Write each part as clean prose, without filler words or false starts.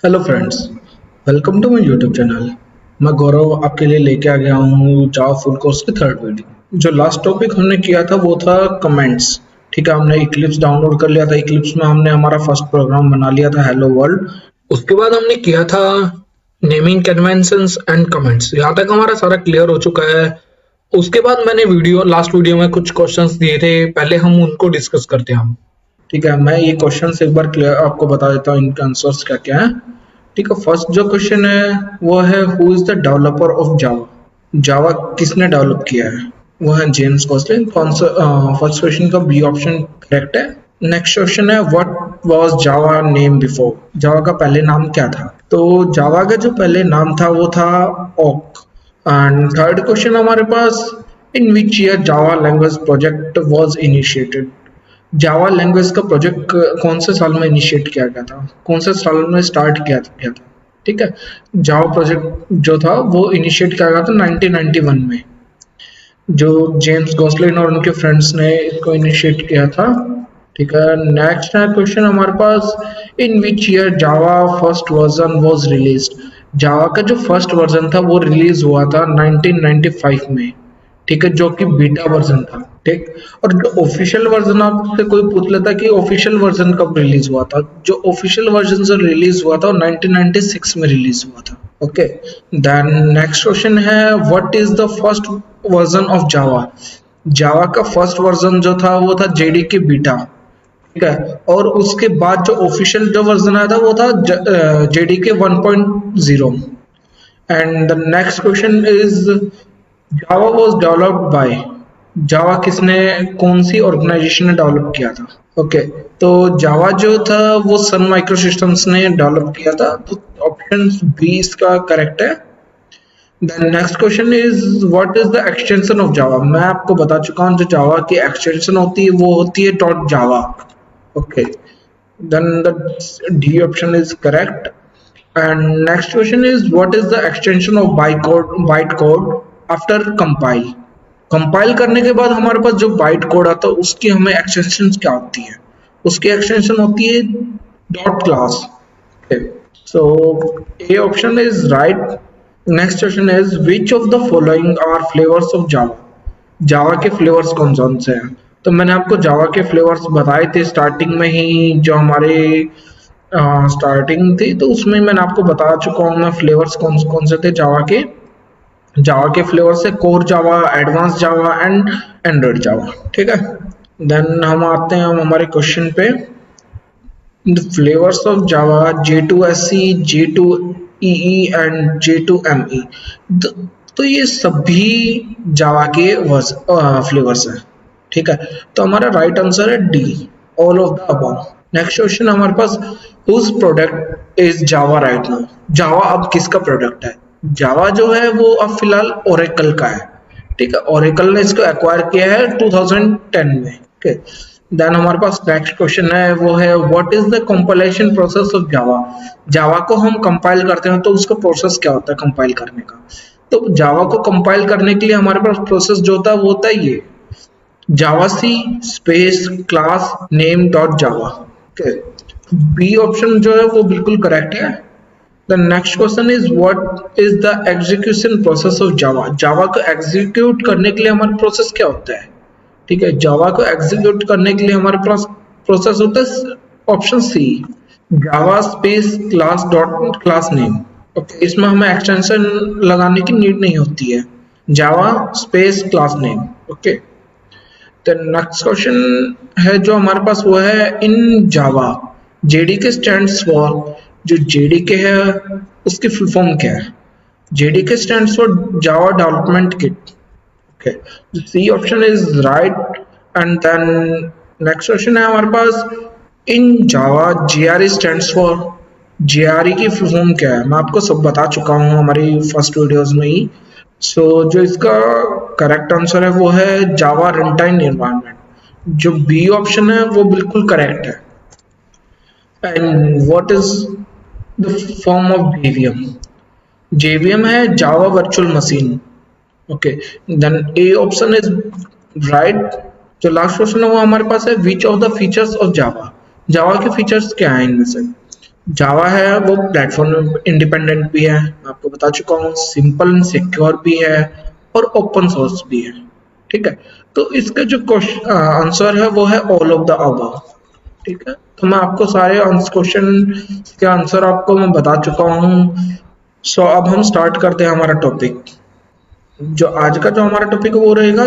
Hello friends, welcome to my YouTube channel. मैं गौरव आपके लिए लेके आ गया हूँ जावा फुल कोर्स की थर्ड वीडियो। जो लास्ट टॉपिक हमने किया था वो था कमेंट्स। ठीक है, हमने इक्लिप्स डाउनलोड कर लिया था। इक्लिप्स में हमने हमारा फर्स्ट प्रोग्राम बना लिया था, हेलो वर्ल्ड। उसके बाद हमने किया था नेमिंग कन्वेंशंस एंड कमेंट्स। यहाँ तक हमारा सारा क्लियर हो चुका है। उसके बाद मैंने लास्ट वीडियो में कुछ क्वेश्चंस दिए थे, पहले हम उनको डिस्कस करते हैं हम। ठीक है, मैं ये क्वेश्चंस एक बार क्लियर आपको बता देता हूँ, इनके आंसर्स क्या क्या है। ठीक है, फर्स्ट जो क्वेश्चन है वो है who is the developer of Java. Java किसने डेवलप किया है? वो है जेम्स गॉसलिन। कौन सा फर्स्ट क्वेश्चन का बी ऑप्शन करेक्ट है। नेक्स्ट क्वेश्चन है what was Java name before. Java का पहले नाम क्या था? तो जावा का जो पहले नाम था वो था ओक। एंड थर्ड क्वेश्चन हमारे पास, in which year Java language project was initiated. Java language का प्रोजेक्ट कौन से साल में इनिशिएट किया गया था, कौन से साल में स्टार्ट किया गया था? ठीक है, जावा प्रोजेक्ट जो था वो इनिशिएट किया गया था 1991 में, जो जेम्स गॉसलिन और उनके फ्रेंड्स ने इसको इनिशिएट किया था। ठीक है, नेक्स्ट है क्वेश्चन हमारे पास, in which year Java first version was released. Java का जो फर्स्ट वर्जन था वो रिलीज हुआ था 1995 में। ठीक है, जो कि बीटा वर्जन था। ठीक, और जो ऑफिशियल वर्जन आपसे कोई पूछ लेता कि ऑफिशियल वर्जन कब रिलीज हुआ था, जो ऑफिशियल वर्जन जो रिलीज हुआ था वो 1996 में रिलीज हुआ था। ओके, देन नेक्स्ट क्वेश्चन है what is the first version of Java. Java का फर्स्ट वर्जन जो था वो था जेडीके बीटा। ठीक है, और उसके बाद जो ऑफिशियल जो वर्जन आया था वो था JDK 1.0। And the next question is Java was developed by. Java किसने, कौन सी ऑर्गेनाइजेशन ने डेवलप किया था? ओके, तो जावा जो था वो सन माइक्रो सिस्टम्स ने डेवलप किया था। तो ऑप्शन बी इसका करेक्ट है। Then next question is what is the extension of Java. मैं आपको बता चुका हूँ जो जावा की एक्सटेंशन होती है वो होती है dot Java. Okay, then the D option is correct. And next question is what is the extension of bytecode after compile। Compile करने के बाद हमारे पास जो बाइट कोड आता है उसकी हमें एक्सटेंशन क्या होती है? उसकी एक्सटेंशन होती है dot class. So A option is right. Next question is which of the following are flavours of Java. Java के फ्लेवर्स कौन कौन से हैं? तो मैंने आपको जावा के फ्लेवर्स बताए थे स्टार्टिंग में ही, जो हमारे स्टार्टिंग थी तो उसमें मैंने आपको बता चुका हूँ मैं फ्लेवर्स कौन कौन से थे जावा के। जावा के फ्लेवर्स है core Java, advance Java and Android Java. ठीक है, देन हम आते हैं हमारे क्वेश्चन पे। The flavours of Java J2SE, J2EE and J2ME। तो ये सभी जावा के फ्लेवर्स हैं। ठीक है, तो हमारा राइट आंसर है D, all of the above. Next question हमारे पास, whose product is Java right now. Java अब किसका प्रोडक्ट है? जावा जो है वो अब फिलहाल ओरेकल का है। ठीक है, ओरेकल ने इसको एक्वायर किया है 2010 में। ठीक, देन हमारे पास नेक्स्ट क्वेश्चन है वो है what is the compilation process of Java. Java को हम कंपाइल करते हैं तो उसका प्रोसेस क्या होता है कंपाइल करने का? तो जावा को कंपाइल करने के लिए हमारे पास प्रोसेस जो होता है वो होता है ये javac space class name dot Java. B option जो है वो बिल्कुल करेक्ट है। The next question is what is the execution process of Java. Java को एग्जीक्यूट करने के लिए हमारा प्रोसेस क्या होता है? ठीक है, जावा को एग्जीक्यूट करने के लिए हमारे पास प्रोसेस होता है option c Java space class dot class name. Okay, इसमें हमें एक्सटेंशन लगाने की नीड नहीं होती है, Java space class name. Okay, तो नेक्स्ट क्वेश्चन है जो हमारे पास वो है in Java JDK stands for. जो जेडीके है उसकी फुल फॉर्म क्या है? JDK stands for Java development kit. Okay, c option is right. And then next question है हमारे पास in Java GRE stands for. GRE की फुल फॉर्म क्या है? मैं आपको सब बता चुका हूँ हमारी फर्स्ट वीडियोस में ही। सो जो इसका करेक्ट आंसर है वो है जावा रनटाइम एनवायरनमेंट। जो बी ऑप्शन है वो बिल्कुल करेक्ट है। And what is the form of JVM. JVM है Java virtual machine. Okay, then A option is right. जो लास्ट क्वेश्चन है वो हमारे पास है which of the features of Java. Java के फीचर्स क्या है इनमें से? जावा है वो प्लेटफॉर्म इंडिपेंडेंट भी है, मैं आपको बता चुका हूँ, सिंपल एंड सिक्योर भी है और ओपन सोर्स भी है। ठीक है, तो इसका जो क्वेश्चन आंसर है वो है ऑल ऑफ द अबव। ठीक है, तो मैं आपको सारे क्वेश्चन के आंसर आपको मैं बता चुका हूँ। सो अब हम स्टार्ट करते हैं हमारा टॉपिक। जो आज का जो हमारा टॉपिक है वो रहेगा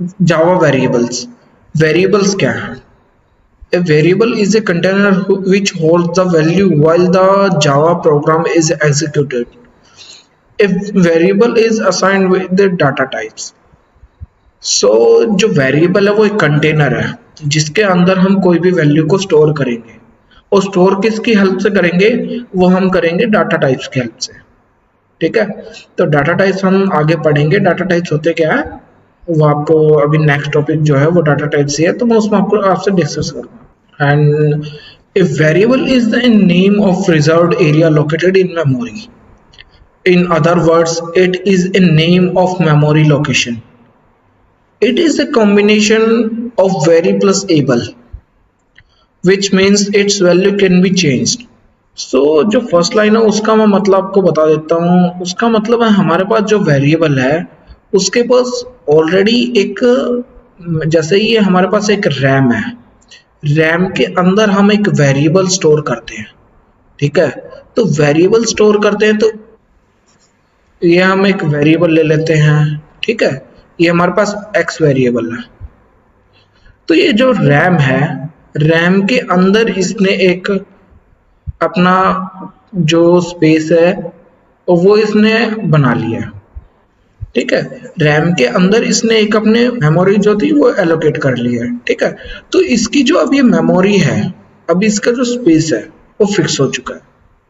जावा वेरिएबल्स। वेरिएबल्स क्या है? A variable is a container which holds the value while the Java program is executed. A variable is assigned with the data types. So जो वेरिएबल है वो एक कंटेनर है जिसके अंदर हम कोई भी वैल्यू को स्टोर करेंगे, और स्टोर किसकी हेल्प से करेंगे? वो हम करेंगे डाटा टाइप्स की हेल्प से। ठीक है, तो डाटा टाइप्स हम आगे पढ़ेंगे। डाटा टाइप्स होते क्या है वो आपको अभी नेक्स्ट टॉपिक जो है वो डाटा टाइप्स ही है, तो मैं उसमें आपको आपसे डिस्कस करूंगा। And a variable is the name of reserved area located in memory. In other words, it is a name of memory location. It is a combination of vary plus able, which means its value can be changed. So जो first line है उसका मैं मतलब आपको बता देता हूँ। उसका मतलब है हमारे पास जो वेरिएबल है उसके पास ऑलरेडी एक, जैसे ये हमारे पास एक रैम है, रैम के अंदर हम एक वेरिएबल स्टोर करते हैं। ठीक है, तो वेरिएबल स्टोर करते हैं तो ये हम एक वेरिएबल ले लेते हैं। ठीक है, ये हमारे पास एक्स वेरिएबल है। तो ये जो रैम है, रैम के अंदर इसने एक अपना जो स्पेस है वो इसने बना लिया। ठीक है, रैम के अंदर इसने एक अपने मेमोरी जो थी वो एलोकेट कर लिया है। ठीक है, तो इसकी जो अब ये मेमोरी है, अब इसका जो स्पेस है वो फिक्स हो चुका है।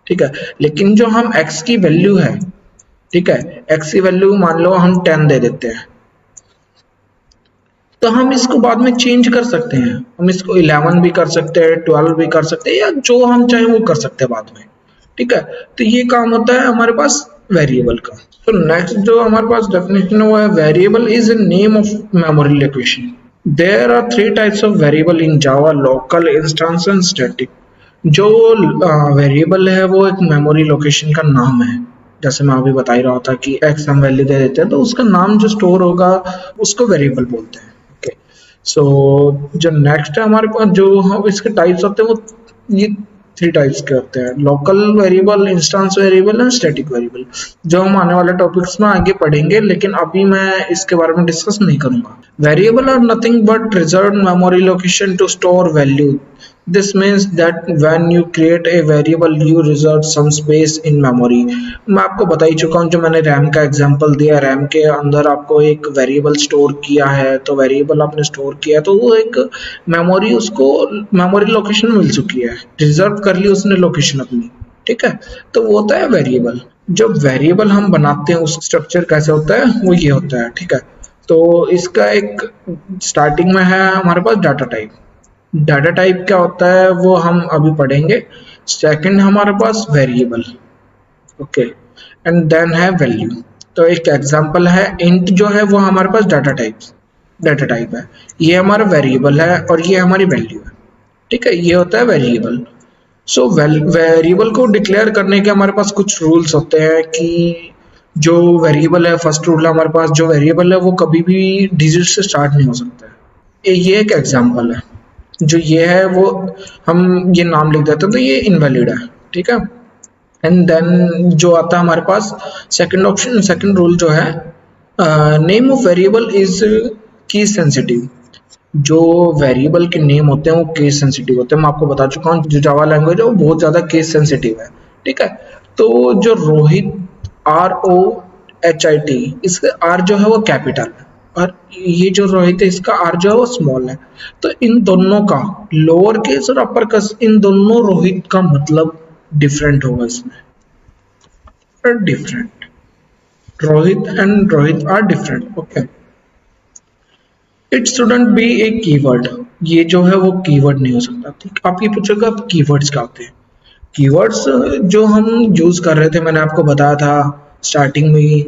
ठीक है, लेकिन जो हम x की वैल्यू है, ठीक है, x की वैल्यू मान लो हम 10 दे देते हैं, तो हम इसको बाद में चेंज कर सकते हैं। हम इसको 11 भी कर सकते हैं, 12 भी कर सकते हैं, या जो हम चाहे वो कर सकते हैं बाद में। ठीक है, तो ये काम होता है हमारे पास वेरिएबल का। तो नेक्स्ट जो हमारे पास डेफिनेशन है वो है variable is a name of memory location. There are three types of variable in Java: local, instance and static. जो वेरिएबल है वो एक मेमोरी लोकेशन का नाम है। जैसे मैं अभी बता ही रहा था कि एक्स हम वैल्यू दे देते हैं तो उसका नाम जो स्टोर होगा उसको वेरिएबल बोलते हैं। ओके, सो जो नेक्स्ट है हमारे पास जो हम इसके टाइप्स होते हैं वो ये थ्री टाइप्स के होते हैं: local variable, instance variable and static variable, जो हम आने वाले टॉपिक्स में आगे पढ़ेंगे, लेकिन अभी मैं इसके बारे में डिस्कस नहीं करूंगा। Variable are nothing but reserved memory location to store value. This means that when you create a variable, you reserve some space in memory. मैं आपको बता ही चुका हूँ, जो मैंने रैम का एग्जांपल दिया, रैम के अंदर आपको एक वेरिएबल स्टोर किया है, तो वेरिएबल आपने स्टोर किया तो वो एक मेमोरी, उसको मेमोरी लोकेशन मिल चुकी है, रिजर्व कर ली उसने लोकेशन अपनी। ठीक है, तो वो होता है वेरिएबल। जब वेरिएबल हम बनाते हैं उस स्ट्रक्चर कैसे होता है वो ये होता है। ठीक है, तो इसका एक स्टार्टिंग में है हमारे पास डाटा टाइप। डाटा टाइप क्या होता है वो हम अभी पढ़ेंगे। सेकंड हमारे पास वेरिएबल, ओके, एंड देन है वैल्यू। तो एक एग्जांपल है इंट, जो है वो हमारे पास डाटा टाइप है, ये हमारा वेरिएबल है और ये हमारी वैल्यू है। ठीक है, ये होता है वेरिएबल। सो वेरिएबल को डिक्लेयर करने के हमारे पास कुछ रूल्स होते हैं कि जो वेरिएबल है, फर्स्ट रूल हमारे पास, जो वेरिएबल है वो कभी भी डिजिट से स्टार्ट नहीं हो सकता है। ये एक एग्जांपल है। जो ये है वो हम ये नाम लिख देते हैं तो ये इनवैलिड है। ठीक है, एंड देन जो आता है हमारे पास सेकंड ऑप्शन, सेकंड रूल जो है, name of variable is case sensitive. जो वेरिएबल के नेम होते हैं वो केस सेंसिटिव होते हैं। मैं आपको बता चुका हूँ जो जावा लैंग्वेज है वो बहुत ज़्यादा केस सेंसिटिव है। ठीक है, तो जो रोहित, ROHIT, इसका R जो है वो कैपिटल है और ये जो रोहित है इसका R जो है वो स्मॉल है। तो इन दोनों का लोअर केस और अपर केस, इन दोनों रोहित का मतलब डिफरेंट होगा इसमें, different. Rohit and Rohit are different. Okay, it shouldn't be a keyword. ये जो है वो कीवर्ड नहीं हो सकता। ठीक, आप ये पूछोगे कीवर्ड्स क्या होते हैं? कीवर्ड्स जो हम यूज कर रहे थे, मैंने आपको बताया था स्टार्टिंग में ही।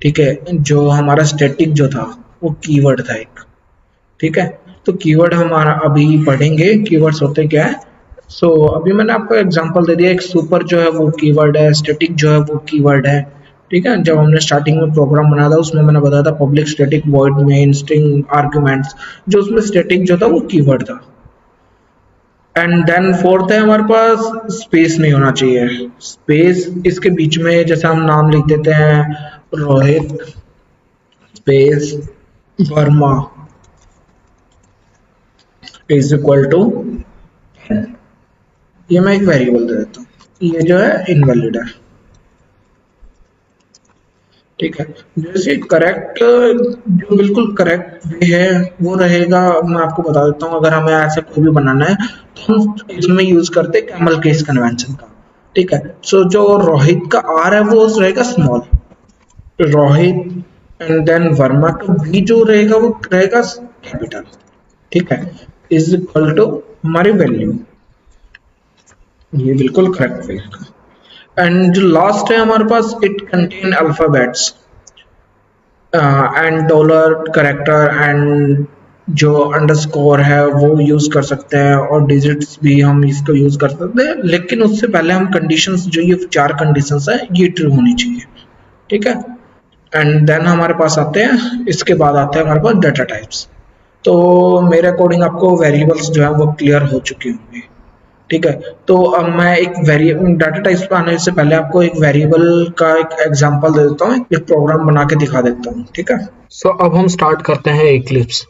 ठीक है, जो हमारा स्टैटिक जो था वो कीवर्ड था एक। ठीक है, तो कीवर्ड हमारा अभी पढ़ेंगे कीवर्ड्स होते क्या है। सो अभी मैंने आपको एग्जांपल दे दिया, एक सुपर जो है वो कीवर्ड है, स्टैटिक जो है वो कीवर्ड है। ठीक है, जब हमने स्टार्टिंग में प्रोग्राम बनाया था उसमें मैंने बताया था public static void main string arguments, जो उसमें स्टैटिक जो था वो कीवर्ड था। एंड देन फोर्थ है हमारे पास स्पेस नहीं होना चाहिए। स्पेस इसके बीच में जैसे हम नाम लिख देते हैं Rohit space Verma is equal to, ये मैं एक वेरिएबल दे देता हूँ, ये जो है इनवैलिड है। ठीक है, जैसे करेक्ट, जो बिल्कुल करेक्ट वे है वो रहेगा। मैं आपको बता देता हूँ, अगर हमें ऐसा कोई भी बनाना है तो हम इसमें यूज करते हैं कैमल केस कन्वेंशन का। ठीक है, सो जो रोहित का आर है वो रहेगा small, Rohit and then Verma का वी जो रहेगा वो रहेगा कैपिटल। ठीक है, इज इक्वल टू हमारी वैल्यू, ये बिल्कुल करेक्ट वे है। एंड जो लास्ट है हमारे पास, it contain alphabets and dollar character and जो अंडरस्कोर है वो यूज कर सकते हैं, और डिजिट्स भी हम इसको यूज कर सकते हैं, लेकिन उससे पहले हम कंडीशंस, जो ये चार कंडीशंस है ये ट्रू होनी चाहिए। ठीक है, एंड देन हमारे पास आते हैं, इसके बाद आते हैं हमारे पास डाटा टाइप्स। तो मेरे अकॉर्डिंग आपको वेरिएबल्स जो है वो क्लियर हो चुके होंगे। ठीक है, तो अब मैं एक वेरिएबल डाटा टाइप्स पे आने से पहले आपको एक वेरिएबल का एक एग्जांपल दे देता हूँ, एक प्रोग्राम बना के दिखा देता हूँ। ठीक है, सो अब हम स्टार्ट करते हैं इक्लिप्स।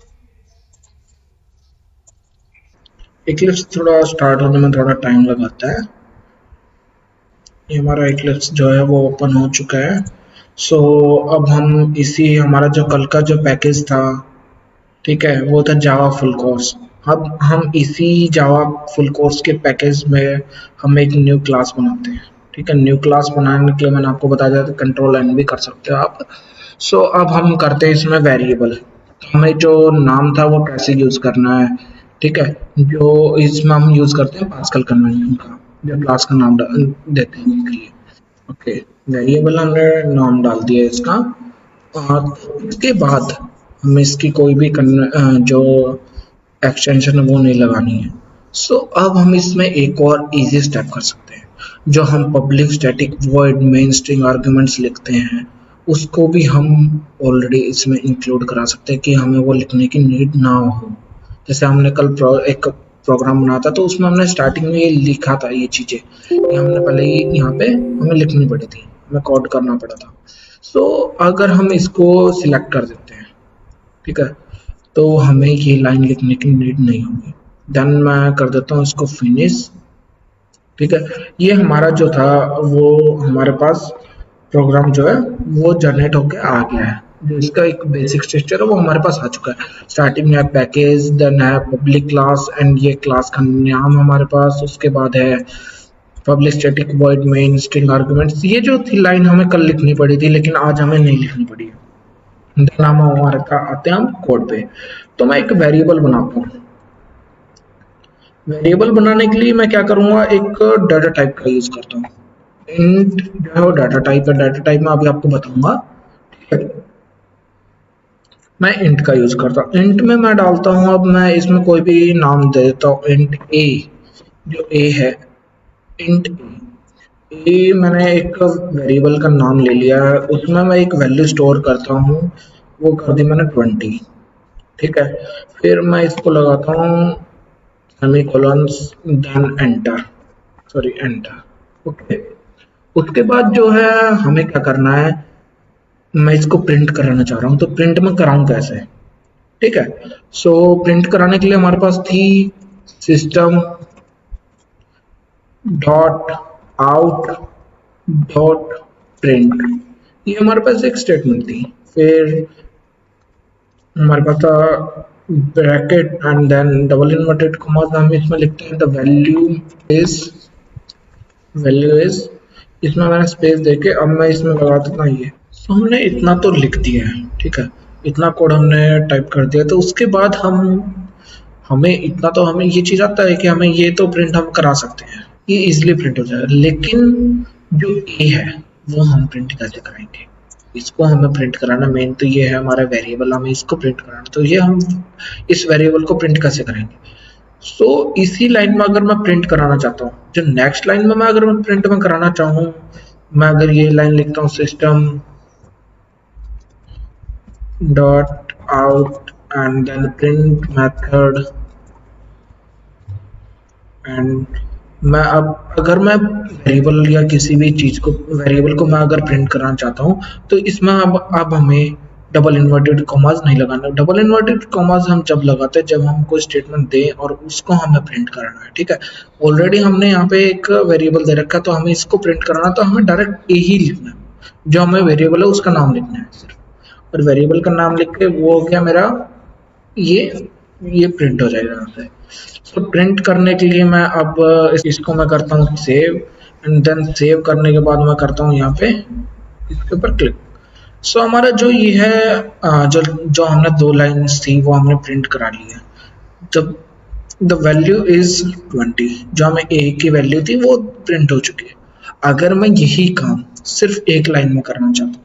इक्लिप्स थोड़ा स्टार्ट होने में थोड़ा टाइम लगाता है। ये हमारा इक्लिप्स जो है वो ओपन हो चुका है। सो अब हम इसी, हमारा जो कल का जो पैकेज था, ठीक है, वो था जावा फुल कोर्स। अब हम इसी जावा फुल कोर्स के पैकेज में हम एक न्यू क्लास बनाते हैं। ठीक है, न्यू क्लास बनाने के लिए मैंने आपको बताया था कंट्रोल एन भी कर सकते हो आप। सो अब हम करते हैं इसमें वेरिएबल, हमें जो नाम था वो कैसे यूज करना है। ठीक है, जो इसमें हम यूज करते हैं पास्कल कन्वेंशन का, जो क्लास का नाम देते हैं इसके लिए। ओके, वेरिएबल हमने नाम डाल दिया इसका, और इसके बाद हमें इसकी कोई भी जो एक्सटेंशन है वो नहीं लगानी है। सो अब हम इसमें एक और इजी स्टेप कर सकते हैं, जो हम public static void main string arguments लिखते हैं उसको भी हम ऑलरेडी इसमें इंक्लूड करा सकते हैं, कि हमें वो लिखने की नीड ना हो। जैसे हमने कल एक प्रोग्राम बनाया था तो उसमें हमने स्टार्टिंग में ये लिखा था, ये चीज़ें ये हमने पहले ही यहाँ पे हमें लिखनी पड़ी थी, हमें कोड करना पड़ा था। सो अगर हम इसको सिलेक्ट कर देते हैं, ठीक है, तो हमें ये लाइन लिखने की नीड नहीं होगी। देन मैं कर देता हूँ इसको फिनिश। ठीक है, ये हमारा जो था वो हमारे पास प्रोग्राम जो है वो जनरेट होके आ गया है। जो इसका एक बेसिक स्ट्रक्चर है वो हमारे पास आ चुका है। स्टार्टिंग में है पैकेज, देन है पब्लिक क्लास, एंड ये क्लास का नाम हमारे पास, उसके बाद है public static void main string arguments. ये जो थी लाइन हमें कल लिखनी पड़ी थी लेकिन आज हमें नहीं लिखनी पड़ी है। देन हम हमारे आते हैं हम कोड पे। तो मैं एक वेरिएबल बनाता हूँ। वेरिएबल बनाने के लिए मैं क्या करूँगा, एक डाटा टाइप का यूज करता हूँ। इंट जो है वो डाटा टाइप है, डाटा टाइप में अभी आपको बताऊंगा। ठीक है, मैं इंट का यूज करता हूँ। इंट में मैं डालता हूँ, अब मैं इसमें कोई भी नाम दे देता हूँ, इंट ए। जो ए है, इंट ए मैंने एक वेरिएबल का नाम ले लिया है, उसमें मैं एक वैल्यू स्टोर करता हूँ, वो कर दी मैंने 20। ठीक है, फिर मैं इसको लगाता हूँ semicolons, then enter, sorry enter. Okay, उसके बाद जो है हमें क्या करना है, मैं इसको प्रिंट कराना चाह रहा हूँ, तो प्रिंट में कराऊँ कैसे। ठीक है, सो प्रिंट कराने के लिए हमारे पास थी system dot out dot print, ये हमारे पास एक स्टेटमेंट थी। फिर हमारे पास था bracket and then double inverted commas, हम इसमें लिखते हैं द वैल्यू इज, इसमें मैंने स्पेस देके अब मैं इसमें लगा देता हूँ ये। सो हमने इतना तो लिख दिया है। ठीक है, इतना कोड हमने टाइप कर दिया, तो उसके बाद हमें इतना तो हमें ये चीज़ आता है कि हमें ये तो प्रिंट हम करा सकते हैं, ये इजीली प्रिंट हो जाएगा। लेकिन जो ए है वो हम प्रिंट कैसे कराएंगे, इसको हमें प्रिंट कराना, मेन तो ये है हमारा वेरिएबल, हमें इसको प्रिंट कराना, तो ये हम इस वेरिएबल को प्रिंट कैसे करेंगे। सो इसी लाइन में अगर मैं प्रिंट कराना चाहता हूँ, जो नेक्स्ट लाइन में मैं अगर मैं प्रिंट में कराना चाहूँ, मैं अगर ये लाइन लिखता हूँ system dot out and then print method, and मैं अब अगर मैं वेरिएबल या किसी भी चीज़ को वेरिएबल को मैं अगर प्रिंट करना चाहता हूँ, तो इसमें अब हमें डबल इन्वर्टेड कॉमास नहीं लगाना। डबल इन्वर्टेड कॉमास हम जब लगाते हैं जब हम कोई स्टेटमेंट दें और उसको हमें प्रिंट कराना है, ठीक है। ऑलरेडी हमने यहाँ पे एक वेरिएबल दे रखा है, तो हमें इसको प्रिंट कराना, तो हमें डायरेक्ट ए ही लिखना है, जो हमें वेरिएबल है उसका नाम लिखना है सिर्फ, और वेरिएबल का नाम लिख के वो हो गया मेरा ये प्रिंट हो जाएगा यहाँ पे। तो प्रिंट करने के लिए मैं अब इसको मैं करता हूँ सेव, एंड देन सेव करने के बाद मैं करता हूँ यहाँ पे इसके ऊपर क्लिक। सो हमारा जो ये है जो हमने 2 लाइन्स थी वो हमने प्रिंट करा ली है। जब द वैल्यू इज 20, जो हमें ए की वैल्यू थी वो प्रिंट हो चुकी है। अगर मैं यही काम सिर्फ एक लाइन में करना चाहता हूँ,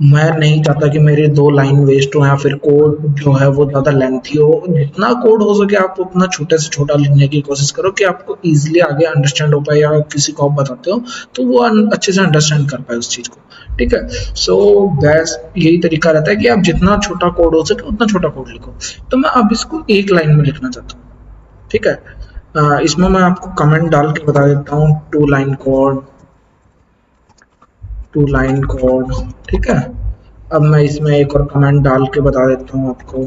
मैं नहीं चाहता कि मेरे 2 लाइन वेस्ट हो या फिर कोड जो है वो ज़्यादा लेंथी हो, जितना कोड हो सके आप उतना छोटे से छोटा लिखने की कोशिश करो कि आपको ईजिली आगे अंडरस्टैंड हो पाए, या किसी को आप बताते हो तो वो अच्छे से अंडरस्टैंड कर पाए उस चीज़ को, ठीक है। सो बेस्ट यही तरीका रहता है कि आप जितना छोटा कोड हो सके उतना छोटा कोड लिखो। तो मैं अब इसको एक लाइन में लिखना चाहता हूँ, ठीक है। इसमें मैं आपको कमेंट डाल के बता देता हूँ 2 लाइन कोड, ठीक है। अब मैं इसमें एक और कमेंट डाल के बता देता हूँ आपको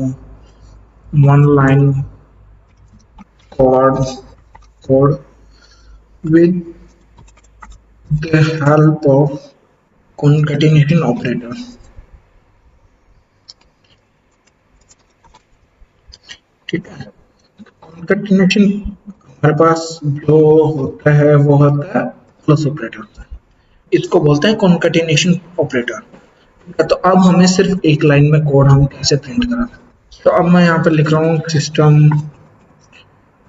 1 line code with the help of concatenation operator, ठीक है। concatenation हमारे पास जो होता है वो होता है प्लस ऑपरेटर होता है, इसको बोलते हैं concatenation ऑपरेटर। तो अब हमें सिर्फ एक लाइन में कोड हम कैसे प्रिंट करा। तो अब मैं यहाँ पे लिख रहा हूँ सिस्टम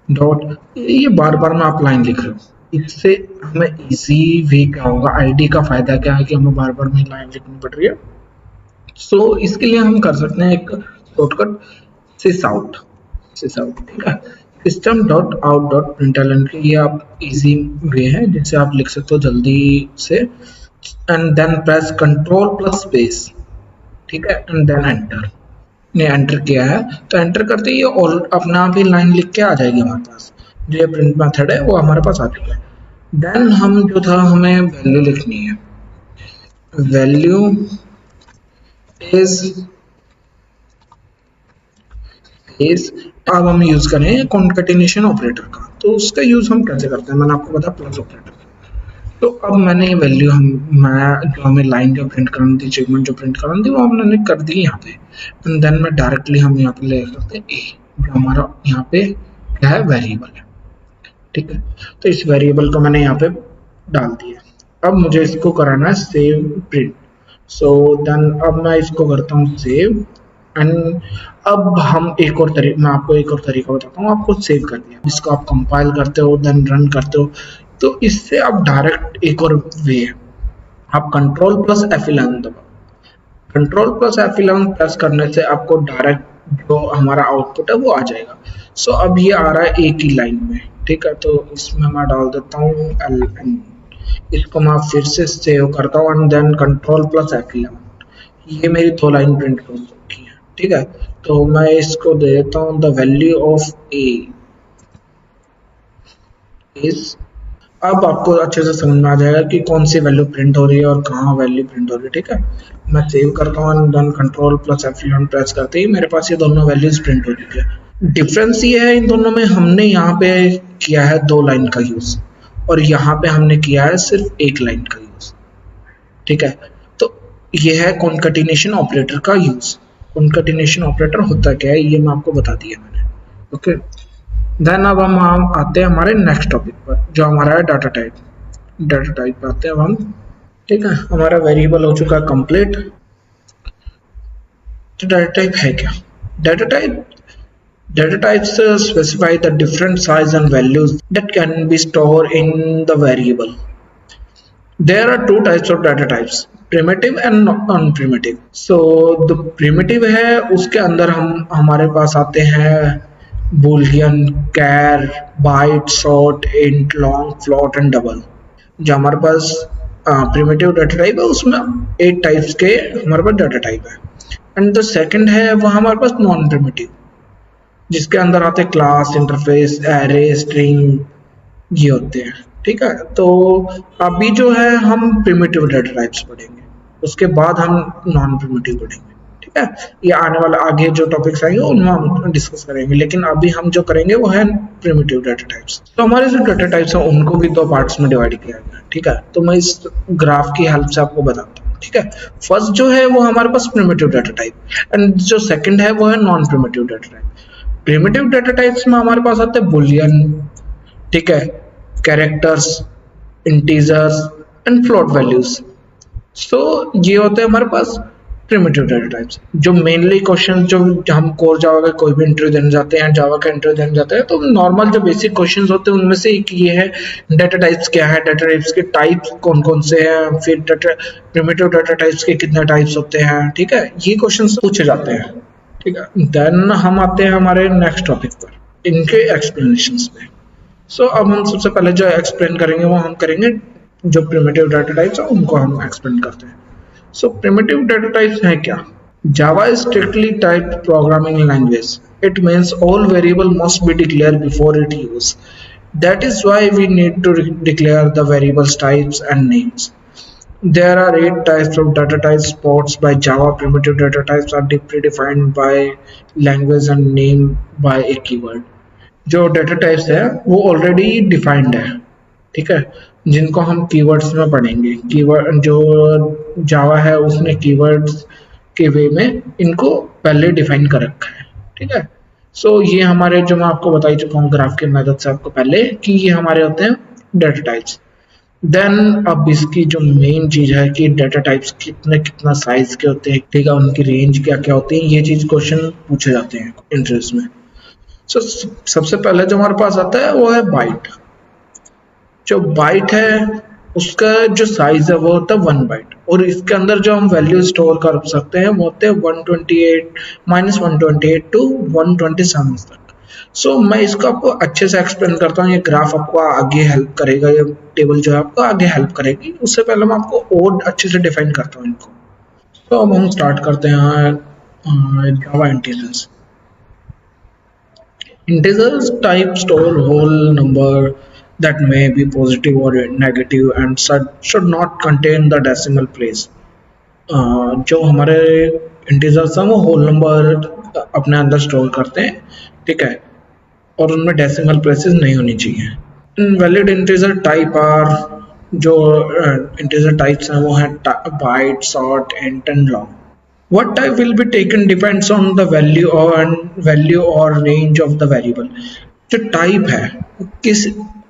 डॉट, ये बार बार मैं आप लाइन लिख रहा हूँ, इससे हमें इजी वे क्या होगा, आईडी का फायदा क्या है कि हमें बार बार में लाइन लिखनी पड़ रही है। सो इसके लिए हम कर सकते हैं एक शॉर्टकट सिस आउट, ठीक है। System dot out dot println के ये आप इजी वे है जिससे आप लिख सकते हो जल्दी से, and then press control plus space, ठीक है, एंड देन एंटर। ने एंटर किया है तो एंटर करते ही ये अपने आप ही लाइन लिख के आ जाएगी हमारे पास, जो ये प्रिंट मेथड है वो हमारे पास आ चुका है। देन हम जो था हमें वैल्यू लिखनी है, वैल्यू इज अब हम यूज करें कॉन्केटिनेशन ऑपरेटर का। तो उसका यूज हम कैसे करते हैं, मैंने आपको बताया प्लस ऑपरेटर। तो अब मैंने ये वैल्यू मैं जो हमें लाइन जो प्रिंट करानी थी, सेगमेंट जो प्रिंट करानी थी वो हमने कर दी यहाँ पे, एंड देन मैं डायरेक्टली हम यहाँ पे ले सकते हैं ए, जो हमारा यहाँ पे क्या है वेरिएबल है, ठीक है। तो इस वेरिएबल को मैंने यहाँ पे डाल दिया। अब मुझे इसको कराना है सेव प्रिंट। सो देन अब मैं इसको करता हूँ सेव, एंड अब हम मैं आपको एक और तरीका बताता हूँ आपको सेव कर दिया, इसको आप कंपाइल करते हो देन रन करते हो, तो इससे आप डायरेक्ट एक और वे है, आप कंट्रोल प्लस F11 दबाओ, कंट्रोल प्लस F11 प्रेस करने से आपको डायरेक्ट जो हमारा आउटपुट है वो आ जाएगा। सो अब ये आ रहा है एक ही लाइन में, ठीक है। तो इसमें मैं डाल देता हूँ LN, इसको मैं फिर से सेव करता हूँ and then control plus F11, ये मेरी 2 लाइन प्रिंट हो चुकी है, ठीक है। तो मैं इसको दे देता हूँ the value of A is, अब आपको अच्छे से समझ में आ जाएगा कि कौन सी वैल्यू प्रिंट हो रही है और कहाँ वैल्यू प्रिंट हो रही है, ठीक है। मैं सेव करता हूँ, then control plus F11 press करते ही मेरे पास ये दोनों वैल्यूज प्रिंट हो चुकी है। डिफरेंस ये है इन दोनों में, हमने यहाँ पे किया है 2 लाइन का यूज और यहाँ पे हमने किया है सिर्फ एक लाइन का यूज, ठीक है। तो ये है कॉन्केटिनेशन ऑपरेटर का यूज। कॉन्केटिनेशन ऑपरेटर होता क्या है ये मैं आपको बता दिया मैंने, ओके। देन अब हम आते हैं हमारे नेक्स्ट टॉपिक पर जो हमारा है डाटा टाइप। डाटा टाइप पे आते हैं अब हम, ठीक है। हमारा वेरिएबल हो चुका है कंप्लीट। तो डाटा टाइप है क्या? Data types specify the different size and values that can be stored in the variable. There are 2 types of data types, primitive and non-primitive. So the primitive है उसके अंदर हमारे पास आते हैं boolean, char, byte, short, int, long, float and double. जो हमारे पास प्रिमिटिव डाटा टाइप है उसमें 8 टाइप्स के हमारे पास डाटा टाइप है। एंड द सेकंड है वो हमारे पास नॉन प्रिमिटिव, जिसके अंदर आते हैं क्लास, इंटरफेस, एरे, स्ट्रिंग, ये होते हैं। ठीक है, तो अभी जो है हम प्रिमिटिव डाटा टाइप्स पढ़ेंगे, उसके बाद हम नॉन प्रिमिटिव पढ़ेंगे। ठीक है, ये आने वाला आगे जो टॉपिक्स आएंगे उनमें हम डिस्कस करेंगे, लेकिन अभी हम जो करेंगे वो है प्रिमिटिव डाटा टाइप्स। तो हमारे जो डाटा टाइप्स हैं उनको भी दो पार्ट्स में डिवाइड किया गया है। ठीक है, तो मैं इस ग्राफ की हेल्प से आपको बताता हूँ। ठीक है, फर्स्ट जो है वो हमारे पास प्रिमिटिव डाटा टाइप एंड जो सेकंड है वो है non primitive data type. Primitive data types में हमारे पास आते हैं बुलियन, ठीक है, characters, integers and float values. So ये होते हैं हमारे पास प्रिमिटिव डाटा टाइप्स। जो मेनली क्वेश्चन जो हम कोर जावा का कोई भी इंटरव्यू देने जाते हैं, जावा का इंटरव्यू देने जाते हैं, तो नॉर्मल जो बेसिक क्वेश्चंस होते हैं उनमें से एक ये है डाटा टाइप्स क्या है, डाटा टाइप्स के टाइप्स कौन कौन से हैं, फिर डाटा प्रिमिटिव डाटा टाइप्स के कितने टाइप्स होते हैं। ठीक है, ये क्वेश्चन पूछे जाते हैं। ठीक है, देन हम आते हैं हमारे नेक्स्ट टॉपिक पर, इनके एक्सप्लेनेशंस पे। सो अब हम सबसे पहले जो एक्सप्लेन करेंगे वो हम करेंगे जो प्रिमिटिव डाटा टाइप्स है उनको हम एक्सप्लेन करते हैं। सो प्रिमिटिव डाटा टाइप्स है क्या? जावा is strictly typed programming language. It means all variable must be declared before it use. That is why we need to declare the variables types and names. There are 8 types of data types supported by Java. Primitive data types are predefined by language and named by a keyword. जो data types है वो already defined है। ठीक है, जिनको हम keywords में पढ़ेंगे। कीवर्ड जो जावा है उसने कीवर्ड्स के वे में इनको पहले डिफाइन कर रखा है। ठीक है, सो ये हमारे जो मैं आपको बता ही चुका हूँ ग्राफ के मेथड से आपको पहले कि ये हमारे होते हैं डाटा टाइप्स। देन अब इसकी जो मेन चीज है कि डाटा टाइप्स कितना साइज के होते हैं, ठीक है, उनकी रेंज क्या क्या होती है, ये चीज क्वेश्चन पूछे जाते हैं इंटरव्यूज में। सबसे पहले जो हमारे पास आता है वो है बाइट। जो बाइट है उसका जो साइज है वो होता है 1 बाइट, और इसके अंदर जो हम वैल्यू स्टोर कर सकते हैं वो होते हैं 128 टू 127 तक। सो मैं इसको आपको अच्छे से एक्सप्लेन करता हूँ, ये ग्राफ आपको आगे हेल्प करेगा, ये टेबल जो है आपको आगे हेल्प करेगी। उससे पहले मैं आपको और अच्छे से डिफाइन करता हूँ इनको। तो अब हम स्टार्ट करते हैं जावा integers. Integers type store whole number that may be positive or negative and should not contain the decimal place. जो हमारे इंटीजर्स हैं वो होल नंबर अपने अंदर स्टोर करते हैं। ठीक है, और उनमें डेसिमल प्लेसेस नहीं होनी चाहिए। इनवैलिड इंटीजर टाइप आर, जो इंटीजर टाइप्स हैं वो हैं byte, short, int and long. What type will be taken depends on the value or range of the variable. जो टाइप है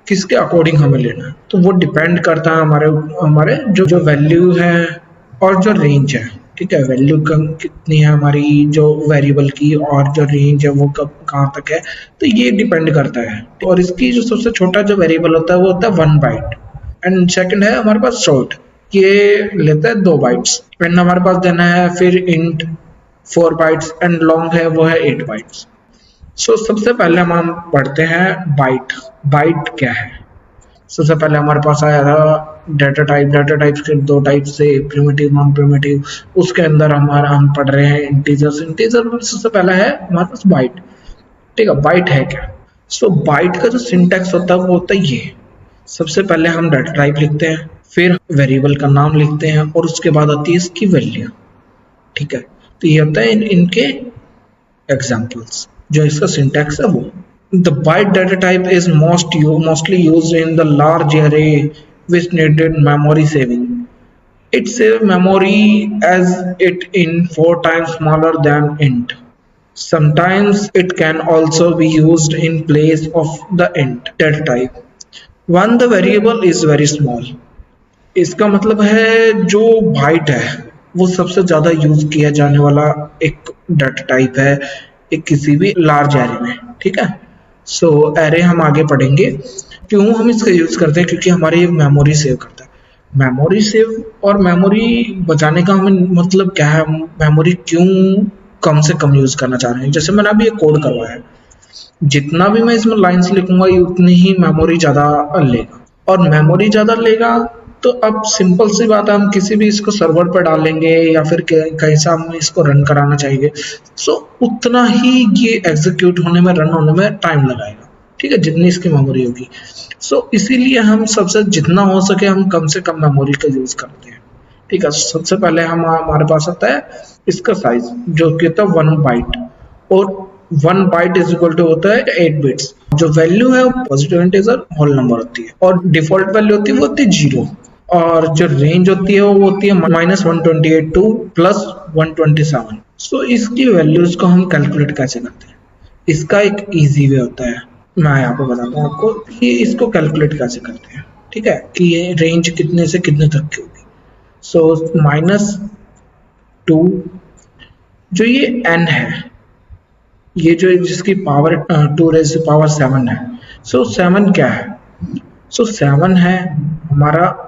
किसके अकॉर्डिंग हमें लेना है, तो वो डिपेंड करता है हमारे जो वैल्यू है और जो रेंज है। ठीक है, वैल्यू कितनी है हमारी जो वेरिएबल की, और जो रेंज है वो कहाँ तक है, तो ये डिपेंड करता है। और इसकी जो सबसे छोटा जो वेरिएबल होता है वो होता है 1 बाइट। एंड सेकंड है हमारे पास शॉर्ट, ये लेता है 2 बाइट्स। एंड हमारे पास देना है फिर इंट 4 बाइट्स एंड लॉन्ग है वो है 8 बाइट्स। सो सबसे पहले हम पढ़ते हैं बाइट। बाइट क्या है? सबसे पहले हमारे पास आया था डाटा टाइप्स के 2 टाइप से, प्रिमिटिव, नॉन प्रिमिटिव। उसके अंदर हम पढ़ रहे हैं इंटीजर्स। इंटीजर में सबसे पहला है हमारे पास बाइट। ठीक है, बाइट है क्या? सो बाइट का जो सिंटैक्स होता है वो होता है ये। सबसे पहले हम डाटा टाइप लिखते हैं, फिर वेरिएबल का नाम लिखते हैं, और उसके बाद आती है इसकी वैल्यू। ठीक है, तो ये होता है इनके एग्जांपल्स। जो इसका सिंटैक्स है वो the byte data type is mostly used in the large array which needed memory saving. It saves memory as it in 4 times smaller than int. Sometimes it can also be used in place of the int data type when the variable is very small. इसका मतलब है जो bite है वो सबसे ज़्यादा use किया जाने वाला एक डाटा टाइप है एक किसी भी लार्ज एरे में. ठीक है, सो एरे हम आगे पढ़ेंगे. क्यों हम इसका यूज करते हैं? क्योंकि हमारी मेमोरी सेव करता है. मेमोरी सेव और मेमोरी बचाने का हमें मतलब क्या है, मेमोरी क्यों कम से कम यूज करना चाह रहे हैं. जैसे मैंने अभी एक कोड करवाया है, जितना भी मैं इसमें लाइंस लिखूंगा ये उतनी ही मेमोरी ज़्यादा लेगा, और मेमोरी ज़्यादा लेगा तो अब सिंपल सी बात है, हम किसी भी इसको सर्वर पर डालेंगे या फिर कहीं से हम इसको रन कराना चाहिए, सो उतना ही ये एग्जीक्यूट होने में, रन होने में टाइम लगाएगा, ठीक है, जितनी इसकी मेमोरी होगी। सो इसीलिए हम सबसे जितना हो सके हम कम से कम मेमोरी का यूज़ करते हैं, ठीक है। सबसे पहले हम हमारे पास आता है इसका साइज, जो कि होता है 1 बाइट, और 1 बाइट इज इक्वल टू होता है 8 बिट्स। जो वैल्यू है वो पॉजिटिव इंटीजर होल नंबर होती है, और डिफॉल्ट वैल्यू होती है वो होती है 0, और जो रेंज होती है वो होती है -128 टू +127। सो इसकी वैल्यूज को हम कैलकुलेट कैसे करते हैं, इसका एक इजी वे होता है, मैं यहाँ पे बताता हूँ आपको कि इसको कैलकुलेट कैसे करते हैं, ठीक है, कि ये रेंज कितने से कितने तक की होगी। सो -2, जो ये n है, ये जो जिसकी पावर 2⁻⁷ है, सो 7 क्या है, सो 7 है हमारा,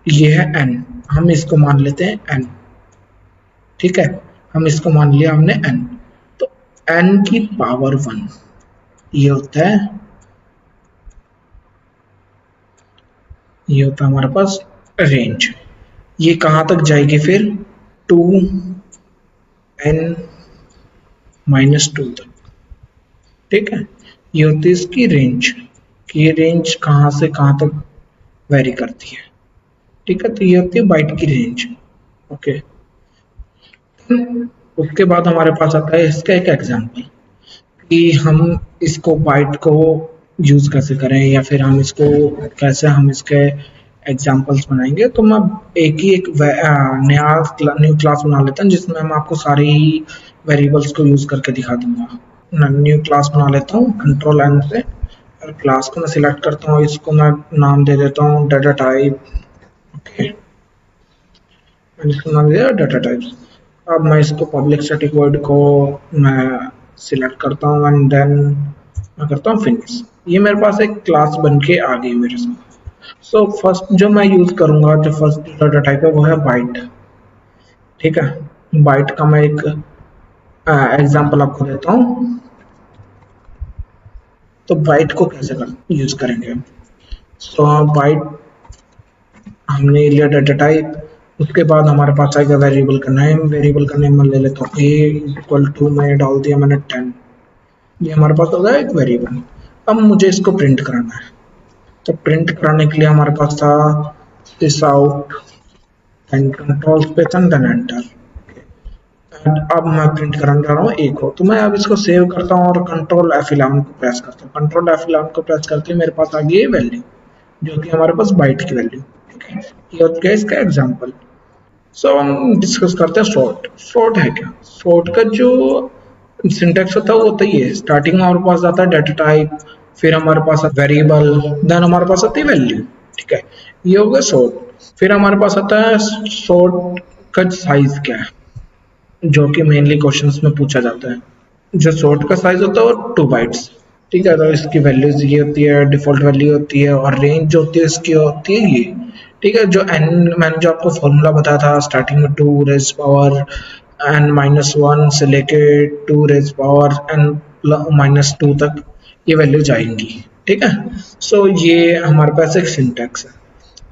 ये है n, हम इसको मान लेते हैं n, ठीक है, हम इसको मान लिया हमने n, तो n की पावर 1 ये होता है, ये होता है हमारे पास रेंज। ये कहाँ तक जाएगी फिर, 2n-2 तक, ठीक है। ये होती है इसकी रेंज, कि ये रेंज कहाँ से कहाँ तक वेरी करती है, ठीक है, तो ये होती है बाइट की रेंज, ओके। उसके बाद हमारे पास आता है इसका एक एग्जांपल, कि हम इसको बाइट को यूज़ कैसे करें, या फिर हम इसको कैसे हम इसके एग्जांपल्स बनाएंगे। तो मैं एक नया न्यू क्लास बना लेता हूँ, जिसमें मैं आपको सारी वेरिएबल्स को यूज़ करके दिखा दूंगा। न्यू क्लास बना लेता हूँ कंट्रोल एन से, और क्लास को मैं सिलेक्ट करता हूँ, इसको मैं नाम दे देता हूँ डाटा टाइप, ओके, मैंने इसको नाम दिया डाटा टाइप्स। अब मैं इसको पब्लिक स्टैटिक वॉइड को मैं सिलेक्ट करता हूँ, एंड देन मैं करता हूँ फिनिश। ये मेरे पास एक क्लास बन के आ गई मेरे साथ। सो फर्स्ट जो मैं यूज़ करूँगा, जो फर्स्ट डाटा टाइप है वो है बाइट, ठीक है। बाइट का मैं एक एग्जांपल आपको देता हूँ। तो बाइट को कैसे यूज़ करेंगे, सो बाइट हमने लिया डाटा टाइप, उसके बाद हमारे पास आएगा वेरिएबल का नेम, वेरिएबल का नेम मैं ले लेता हूँ a इक्वल टू, मैंने डाल दिया मैंने 10, ये हमारे पास होगा एक वेरिएबल। अब मुझे इसको प्रिंट कराना है, तो प्रिंट कराने के लिए हमारे पास था this out and control space and then enter, and अब मैं प्रिंट कराने जा रहा हूँ a को। तो मैं अब इसको सेव करता हूँ और कंट्रोल F11 को प्रेस करता हूँ। कंट्रोल F11 को प्रेस करके मेरे पास आ गई वैल्यू, जो कि हमारे पास बाइट की वैल्यू, ठीक है। ये हो गया इसका एग्जाम्पल। सो हम डिस्कस करते हैं सॉर्ट। सॉर्ट है क्या, सॉर्ट का जो सिंटैक्स होता है वो होता ही है, स्टार्टिंग में हमारे पास आता है डाटा टाइप, फिर हमारे पास वेरिएबल, देन हमारे पास आती है वैल्यू, ठीक है, ये हो गया सॉर्ट। फिर हमारे पास आता है सॉर्ट का साइज क्या है, जो कि मेनली क्वेश्चंस में पूछा जाता है। जो सॉर्ट का साइज होता है वो 2 बाइट्स, ठीक है। तो इसकी वैल्यूज ये होती है, डिफॉल्ट वैल्यू होती है, और रेंज जो होती है इसकी होती है ये, ठीक है। जो एन, मैंने जो आपको फॉर्मूला बताया था स्टार्टिंग में 2⁻n-1 से लेके 2⁻n-2 तक ये वैल्यू जाएंगी, ठीक है। सो ये हमारे पास एक सिंटैक्स है।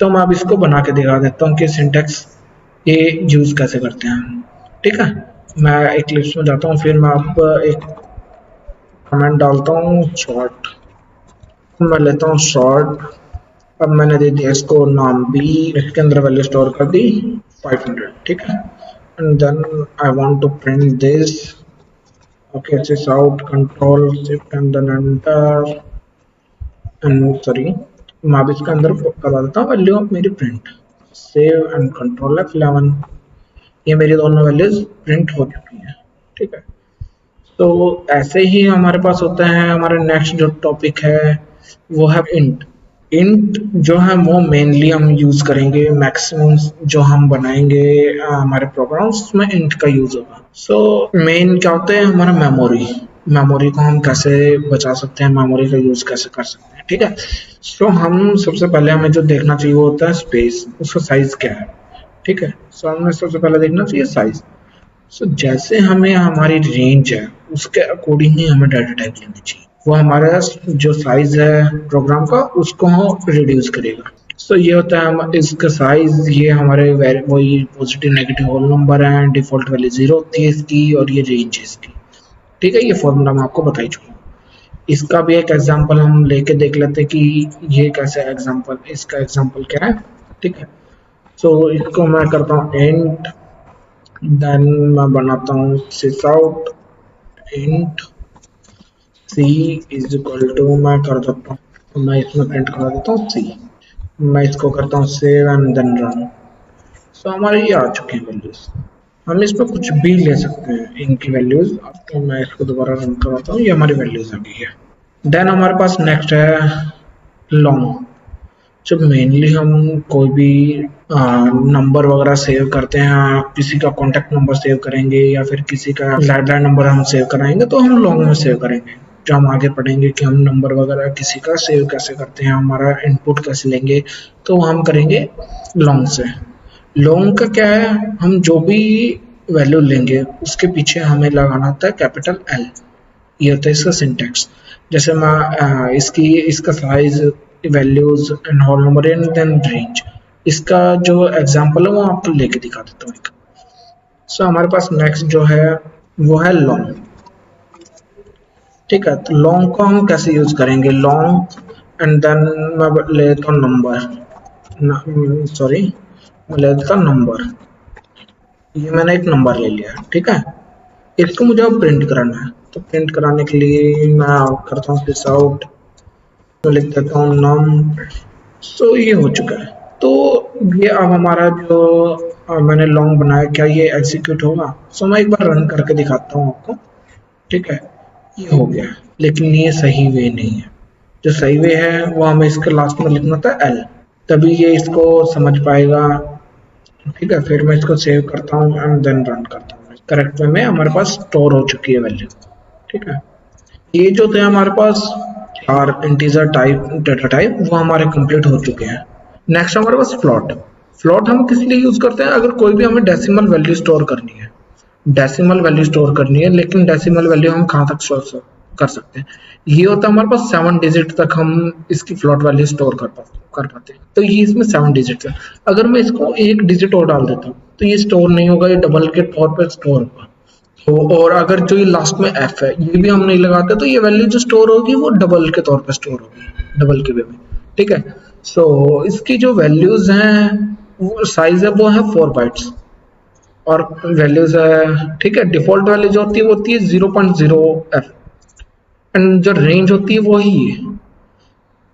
तो मैं अब इसको बना के दिखा देता हूँ कि सिंटैक्स ये यूज़ कैसे करते हैं, ठीक है। मैं एक्लिप्स में जाता हूँ, फिर मैं आपको एक कमेंट डालता हूँ शॉर्ट, मैं लेता हूँ शॉर्ट। अब मैंने दे दिया इसको नाम बी, इसके अंदर वैल्यू स्टोर कर दी 500, ठीक है। And then I want to print this, okay, this out, control shift and then enter, and sorry, मैं अब इसके अंदर करवा देता हूँ वैल्यू ऑफ मेरी print, save and control F11। ये मेरी दोनों वैल्यूज प्रिंट हो चुकी हैं, ठीक है। तो ऐसे ही हमारे पास होता है। हमारा नेक्स्ट जो टॉपिक है वो है इंट। इंट जो है वो मेनली हम यूज़ करेंगे, मैक्सिमम जो हम बनाएंगे हमारे प्रोग्राम्स में इंट का यूज़ होगा। सो मेन क्या होता है हमारा मेमोरी, मेमोरी को हम कैसे बचा सकते हैं, मेमोरी का यूज़ कैसे कर सकते हैं, ठीक है। सो हम सबसे पहले हमें जो देखना चाहिए वो होता है स्पेस, उसका साइज़ क्या है, ठीक है। सो हमें सबसे पहले देखना चाहिए साइज़। सो जैसे हमें हमारी रेंज है उसके अकॉर्डिंग ही हमें डाटा टाइप लेनी चाहिए। वो हमारा जो साइज है प्रोग्राम का उसको रिड्यूस करेगा। सो ये होता है हम इसका साइज, ये हमारे वही पॉजिटिव नेगेटिव होल नंबर है, डिफॉल्ट वैल्यू 0 होती है इसकी, और ये रेंज है इसकी। ठीक है, ये फॉर्मूला मैं आपको बता ही चुका हूँ। इसका भी एक एग्जांपल हम लेके देख लेते हैं कि ये कैसे एग्जांपल, इसका एग्जांपल क्या है। ठीक है, सो इसको मैं करता हूँ इंट, देन मैं बनाता हूँ sys out int c is equal to, मैं कर देता हूँ, मैं इसमें प्रिंट करा देता हूँ सी। मैं इसको करता हूँ सेव एंड देन रन। सो हमारे ये आ चुके हैं वैल्यूज। हम इसमें कुछ भी ले सकते हैं इनकी वैल्यूज। तो मैं इसको दोबारा रन कराता हूँ, ये हमारी वैल्यूज आ गई है। देन हमारे पास नेक्स्ट है लॉन्ग। जब मेनली हम कोई भी नंबर वगैरह सेव करते हैं, किसी का कॉन्टैक्ट नंबर सेव करेंगे या फिर किसी का लैंडलाइन नंबर हम सेव कराएंगे, तो हम लॉन्ग में सेव करेंगे। जो हम आगे पढ़ेंगे कि हम नंबर वगैरह किसी का सेव कैसे करते हैं, हमारा इनपुट कैसे लेंगे, तो हम करेंगे लॉन्ग से। लॉन्ग का क्या है, हम जो भी वैल्यू लेंगे उसके पीछे हमें लगाना होता है कैपिटल एल। ये होता है इसका सिंटैक्स। जैसे मैं इसका size, values and whole number and then range, इसका जो एग्जांपल है वो आपको लेके दिखा देता हूँ एक। सो हमारे पास नेक्स्ट जो है वो है लॉन्ग। ठीक है, तो लॉन्ग को हम कैसे यूज करेंगे, लॉन्ग एंड देन मैं ले लेता हूँ नंबर, सॉरी मैं ले लेता हूँ नंबर। ये मैंने एक नंबर ले लिया। ठीक है, इसको मुझे अब प्रिंट कराना है, तो प्रिंट कराने के लिए मैं करता हूँ सिस आउट, तो लिख देता हूँ नम। सो ये हो चुका है। तो ये अब हमारा जो मैंने लॉन्ग बनाया, क्या ये एग्जीक्यूट होगा? सो मैं एक बार रन करके दिखाता हूँ आपको। ठीक है, ये हो गया, लेकिन ये सही वे नहीं है। जो सही वे है वो हमें इसके लास्ट में लिखना था एल, तभी ये इसको समझ पाएगा। ठीक है, फिर मैं इसको सेव करता हूँ एंड देन रन करता हूँ। करेक्ट वे में हमारे पास स्टोर हो चुकी है वैल्यू। ठीक है, ये जो थे हमारे पास चार इंटीजर टाइप डेटा टाइप, वो हमारे कंप्लीट हो चुके हैं। नेक्स्ट हमारे पास फ्लोट। फ्लोट हम किस लिए यूज करते हैं, अगर कोई भी हमें डेसिमल वैल्यू स्टोर करनी है। डेसिमल वैल्यू स्टोर करनी है, लेकिन डेसिमल वैल्यू हम कहाँ तक स्टोर कर सकते हैं, ये होता है हमारे पास 7 डिजिट तक हम इसकी फ्लोट वैल्यू स्टोर कर पाते हैं। तो ये इसमें 7 डिजिट है। अगर मैं इसको एक डिजिट और डाल देता हूँ तो ये स्टोर नहीं होगा, ये डबल के तौर पर स्टोर होगा। तो और अगर जो ये लास्ट में एफ है ये भी हम नहीं लगाते, तो ये वैल्यू जो स्टोर होगी वो डबल के तौर पर स्टोर होगी, डबल के वे में। ठीक है, सो इसकी जो वैल्यूज हैं, वो साइज है वो है 4 बाइट्स और वैल्यूज है। ठीक है, डिफॉल्ट वैल्यू जो होती है वो होती है 0.0 एफ, एंड जो रेंज होती है वही है।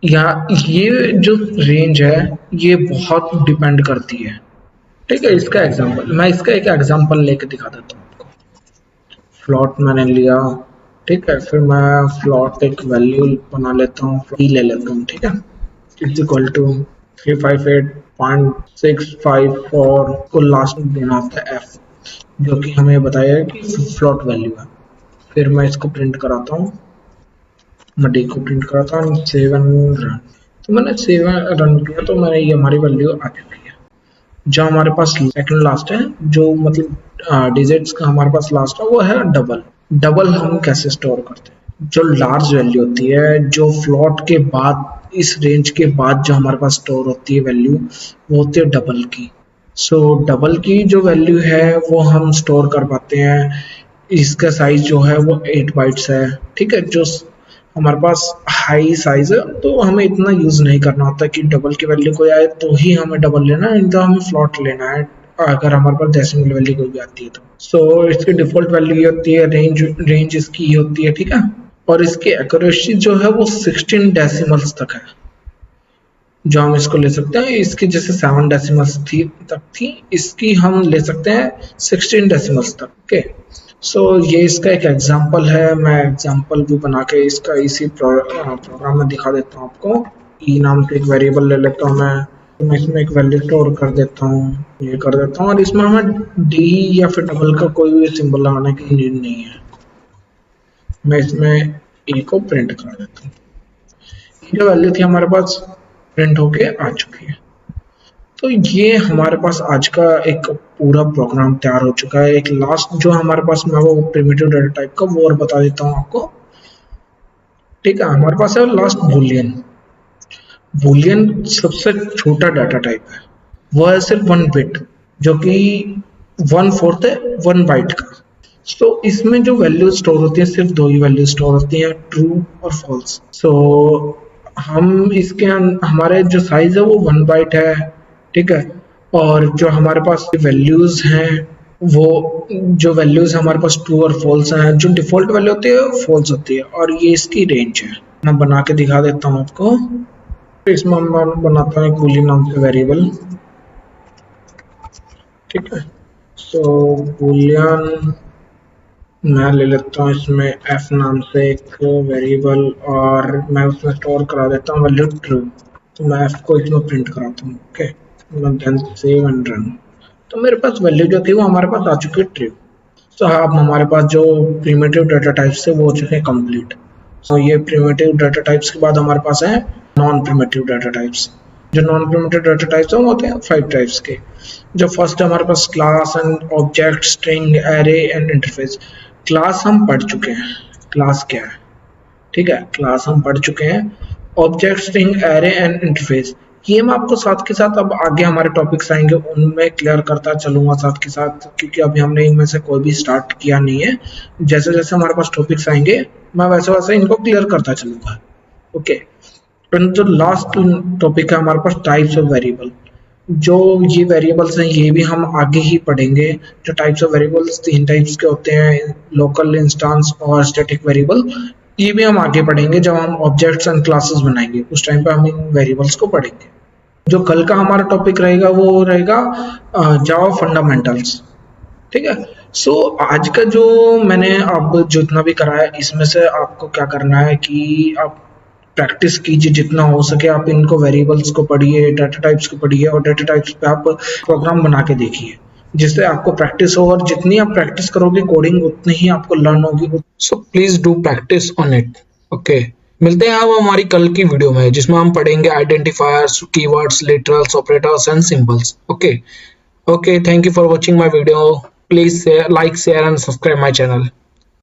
या ये जो रेंज है ये बहुत डिपेंड करती है। ठीक है, इसका एग्जांपल, मैं इसका एक एग्जांपल लेके दिखा देता हूँ। फ्लोट मैंने लिया। ठीक है, फिर मैं फ्लोट एक वैल्यू बना लेता हूँ, ले लेता हूँ। ठीक है, इज इक्वल टू 358.654 को लास्ट में देना होता है एफ, जो कि हमें बताया है कि फ्लोट वैल्यू है। फिर मैं इसको प्रिंट कराता हूँ, मैं डी को प्रिंट कराता हूँ, 7 रन। तो मैंने 7 रन किया तो मैंने ये हमारी वैल्यू आ चुकी है। जो हमारे पास सेकंड लास्ट है, जो मतलब डिजिट्स का हमारे पास लास्ट है, वो है डबल। डबल हम कैसे स्टोर करते हैं, जो लार्ज वैल्यू होती है, जो फ्लोट के बाद, इस रेंज के बाद जो हमारे पास स्टोर होती है वैल्यू, वो होती है डबल की। सो डबल की जो वैल्यू है वो हम स्टोर कर पाते हैं। इसका साइज जो है वो 8 बाइट्स है। ठीक है, जो हमारे पास हाई साइज है, तो हमें इतना यूज नहीं करना होता कि डबल की वैल्यू कोई आए तो ही हमें डबल लेना है, नहीं तो हमें फ्लॉट लेना है अगर हमारे पास डेसिमल वैल्यू कोई भी आती है तो। सो इसकी डिफॉल्ट वैल्यू ये होती है, रेंज इसकी ये होती है। ठीक है, और इसकी एक्यूरेसी जो है वो 16 डेसिमल्स तक है, जो हम इसको ले सकते हैं। इसकी जैसे 7 डेसिमल्स थी, इसकी हम ले सकते हैं 16 डेसिमल्स तक। ओके, सो ये इसका एक एग्जांपल है। मैं एग्जांपल भी बना के इसका इसी प्रोग्राम में दिखा देता हूँ आपको। ई नाम के एक वेरिएबल ले लेता हूँ मैं इसमें एक वैल्यू स्टोर कर देता हूँ, ये कर देता हूँ, और इसमें हमें डी या फिर डबल का कोई भी सिंबल लगाने की नीड नहीं है। मैं इसमें ए को प्रिंट कर देता हूँ। जो वैल्यू थी हमारे पास प्रिंट होके आ चुकी है। तो ये हमारे पास आज का एक पूरा प्रोग्राम तैयार हो चुका है। एक लास्ट जो हमारे पास, मैं वो प्रिमिटिव डेटा टाइप का वो और बता देता हूँ आपको। ठीक है, हमारे पास है लास्ट बूलियन। बूलियन सबसे छोटा डाटा टाइप है, वो है सिर्फ 1 बिट, जो कि 1/4 है 1 बाइट का। सो इसमें जो वैल्यू स्टोर होती है, सिर्फ दो ही वैल्यू स्टोर होती हैं, ट्रू और फॉल्स। सो हम इसके हमारे जो साइज है वो 1 बाइट है, ठीक है। और जो हमारे पास वैल्यूज हैं, वो जो वैल्यूज हमारे पास ट्रू और फॉल्स हैं, जो डिफॉल्ट वैल्यू होती है फॉल्स होती है, और ये इसकी रेंज है। मैं बना के दिखा देता हूँ आपको। इसमें मैं बनाता हूँ एक बूलियन नाम से वेरिएबल, ठीक है। सो बूलियन मैं ले लेता हूँ इसमें एफ नाम से एक वेरिएबल, और मैं उसमें स्टोर करा देता हूँ वैल्यू ट्रू। तो मैं एफ को इसमें प्रिंट कराता हूँ, ओके। मैं देन सेव एंड रन। तो मेरे पास वैल्यू जो थी वो हमारे पास आ चुकी है ट्रू। तो अब हमारे पास जो प्रिमिटिव डाटा टाइप्स थे वो हो चुके हैं कंप्लीट। सो ये प्रिमिटिव डाटा टाइप्स के बाद हमारे पास है नॉन प्रिमिटिव डाटा टाइप्स। जो नॉन प्रिमिटिव डाटा टाइप्स हैं वो होते हैं 5 टाइप्स के। जो फर्स्ट है हमारे पास class and object, string, array and interface. Class हम पढ़ चुके हैं, क्लास क्या है, ठीक है, क्लास हम पढ़ चुके हैं। Object, string, array and interface, ये मैं आपको साथ के साथ अब आगे हमारे टॉपिक्स आएंगे उनमें क्लियर करता चलूंगा साथ के साथ, क्योंकि अभी हमने इनमें से कोई भी स्टार्ट किया नहीं है। जैसे जैसे हमारे पास टॉपिक्स आएंगे मैं वैसे वैसे इनको क्लियर करता चलूंगा, ओके। जो लास्ट टॉपिक है हमारे पास टाइप्स ऑफ वेरिएबल। जो ये वेरिएबल्स हैं ये भी हम आगे ही पढ़ेंगे। जो टाइप्स ऑफ वेरिएबल्स 3 टाइप्स के होते हैं, लोकल, इंस्टेंस और स्टैटिक वेरिएबल। ये भी हम आगे पढ़ेंगे जब हम ऑब्जेक्ट्स एंड क्लासेस बनाएंगे, उस टाइम पे हम इन वेरिएबल्स को पढ़ेंगे। जो कल का हमारा टॉपिक रहेगा वो रहेगा जावा फंडामेंटल्स, ठीक है। सो आज का जो मैंने अब जितना भी कराया इसमें से आपको क्या करना है कि आप प्रैक्टिस कीजिए जितना हो सके। आप इनको वेरिएबल्स को पढ़िए, डाटा टाइप्स को पढ़िए, और डाटा टाइप्स पे आप प्रोग्राम बना के देखिए, जिससे आपको प्रैक्टिस हो। और जितनी आप प्रैक्टिस करोगे कोडिंग उतनी ही आपको लर्न होगी। So please do practice on it, okay. मिलते हैं अब हमारी कल की वीडियो में, जिसमें हम पढ़ेंगे identifiers, keywords, literals, operators and symbols, okay. Okay, thank you for watching my video. Please share, like, share and subscribe my channel.